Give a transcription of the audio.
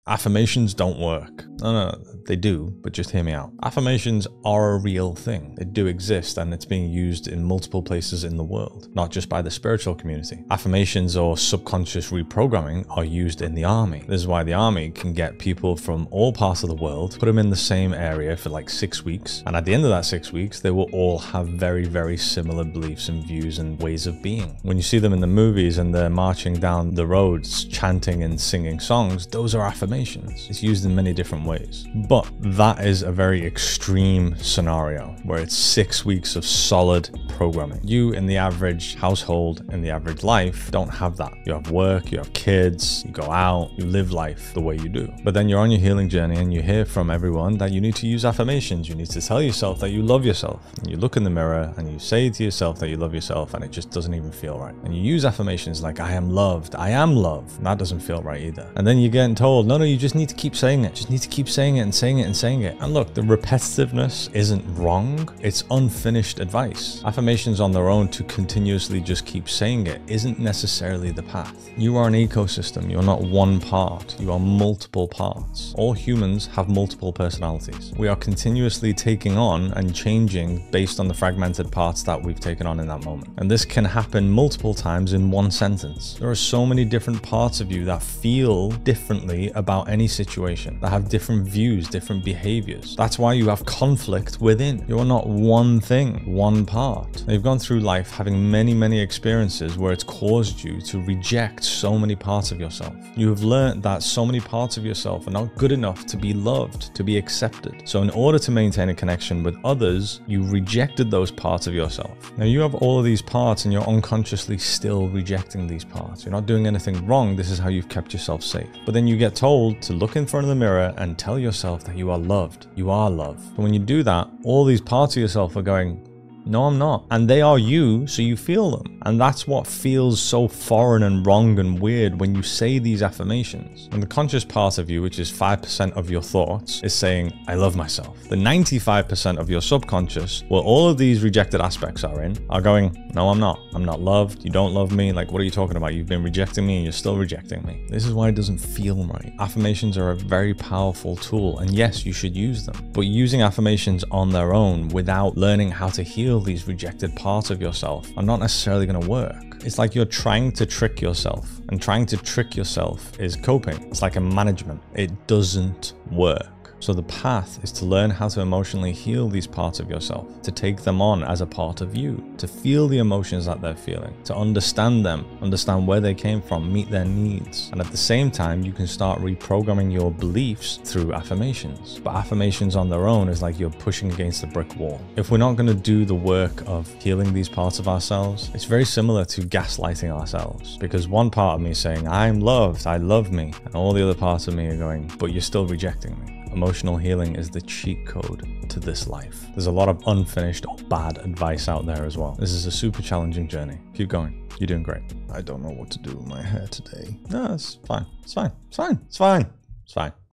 Affirmations don't work. No, they do, but just hear me out. Affirmations are a real thing. They do exist, and it's being used in multiple places in the world, not just by the spiritual community. Affirmations or subconscious reprogramming are used in the army. This is why the army can get people from all parts of the world, put them in the same area for like 6 weeks, and at the end of that 6 weeks, they will all have very, very similar beliefs and views and ways of being. When you see them in the movies and they're marching down the roads, chanting and singing songs, those are affirmations. It's used in many different ways. But that is a very extreme scenario where it's 6 weeks of solid programming. You in the average household, in the average life, don't have that. You have work, you have kids, you go out, you live life the way you do. But then you're on your healing journey and you hear from everyone that you need to use affirmations. You need to tell yourself that you love yourself. And you look in the mirror and you say to yourself that you love yourself, and it just doesn't even feel right. And you use affirmations like, I am loved, I am love. And that doesn't feel right either. And then you're getting told, no, you just need to keep saying it. Just need to keep saying it and saying it and saying it. And look, the repetitiveness isn't wrong. It's unfinished advice. Affirmations on their own to continuously just keep saying it isn't necessarily the path. You are an ecosystem. You're not one part. You are multiple parts. All humans have multiple personalities. We are continuously taking on and changing based on the fragmented parts that we've taken on in that moment. And this can happen multiple times in one sentence. There are so many different parts of you that feel differently about any situation, that have different views, different behaviors. That's why you have conflict within. You are not one thing, one part. Now, you've gone through life having many experiences where it's caused you to reject so many parts of yourself. You have learned that so many parts of yourself are not good enough to be loved, to be accepted. So in order to maintain a connection with others, you rejected those parts of yourself. Now you have all of these parts and you're unconsciously still rejecting these parts. You're not doing anything wrong. This is how you've kept yourself safe. But then you get told to look in front of the mirror and tell yourself that you are loved. You are loved. But when you do that, all these parts of yourself are going, no, I'm not. And they are you, so you feel them. And that's what feels so foreign and wrong and weird when you say these affirmations. And the conscious part of you, which is 5% of your thoughts, is saying, I love myself. The 95% of your subconscious, where all of these rejected aspects are in, are going, no, I'm not. I'm not loved. You don't love me. Like, what are you talking about? You've been rejecting me and you're still rejecting me. This is why it doesn't feel right. Affirmations are a very powerful tool. And yes, you should use them. But using affirmations on their own without learning how to heal these rejected parts of yourself are not necessarily going to work. It's like you're trying to trick yourself, and trying to trick yourself is coping. It's like a management. It doesn't work. So the path is to learn how to emotionally heal these parts of yourself, to take them on as a part of you, to feel the emotions that they're feeling, to understand them, understand where they came from, meet their needs. And at the same time, you can start reprogramming your beliefs through affirmations. But affirmations on their own is like you're pushing against a brick wall. If we're not going to do the work of healing these parts of ourselves, it's very similar to gaslighting ourselves. Because one part of me is saying, I'm loved, I love me. And all the other parts of me are going, but you're still rejecting me. Emotional healing is the cheat code to this life. There's a lot of unfinished or bad advice out there as well. This is a super challenging journey. Keep going. You're doing great. I don't know what to do with my hair today. No, it's fine. It's fine. It's fine. It's fine. It's fine.